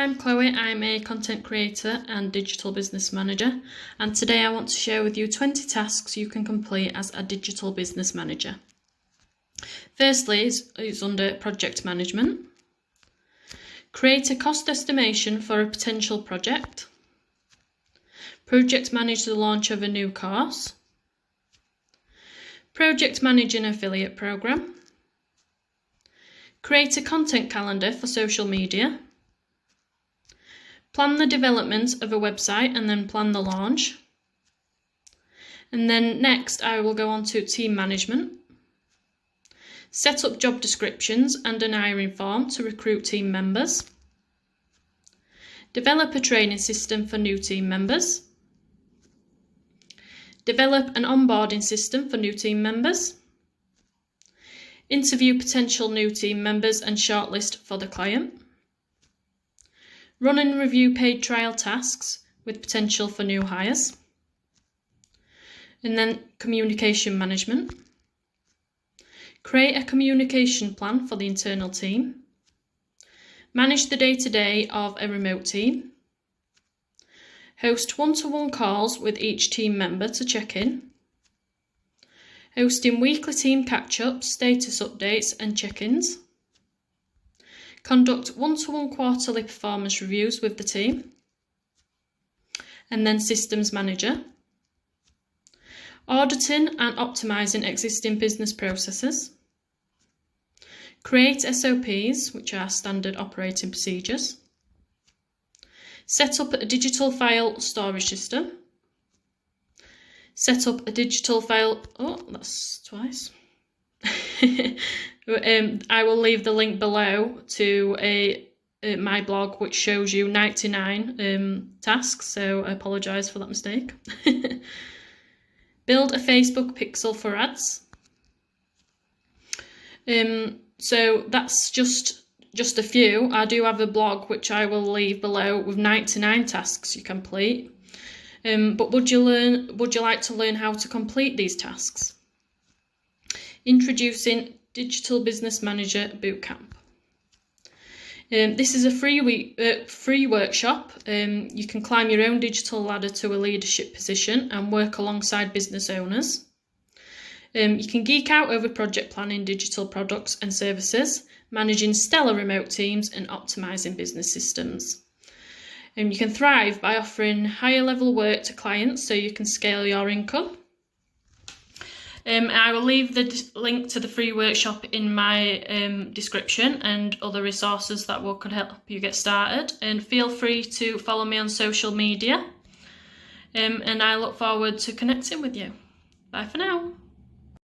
I'm Chloe. I'm a content creator and digital business manager, and today I want to share with you 20 tasks you can complete as a digital business manager. Firstly is under project management. Create a cost estimation for a potential project. Project manage the launch of a new course. Project manage an affiliate program. Create a content calendar for social media. Plan the development of a website and then plan the launch. And then next I will go on to team management. Set up job descriptions and an hiring form to recruit team members. Develop a training system for new team members. Develop an onboarding system for new team members. Interview potential new team members and shortlist for the client. Run and review paid trial tasks with potential for new hires. And then communication management. Create a communication plan for the internal team. Manage the day-to-day of a remote team. Host one-to-one calls with each team member to check in. Hosting weekly team catch-ups, status updates and check-ins. Conduct one-to-one quarterly performance reviews with the team. And then systems manager. Auditing and optimising existing business processes. Create SOPs, which are standard operating procedures. Set up a digital file storage system. Set up a digital file... Oh, that's twice. I will leave the link below to my blog, which shows you 99 tasks, so I apologise for that mistake. Build a Facebook pixel for ads. So that's just a few. I do have a blog which I will leave below with 99 tasks you complete. But would you like to learn how to complete these tasks? Introducing Digital Business Manager Bootcamp. This is a free workshop. You can climb your own digital ladder to a leadership position and work alongside business owners. You can geek out over project planning digital products and services, managing stellar remote teams and optimising business systems. You can thrive by offering higher level work to clients so you can scale your income. I will leave the link to the free workshop in my description and other resources that could help you get started. And feel free to follow me on social media. And I look forward to connecting with you. Bye for now.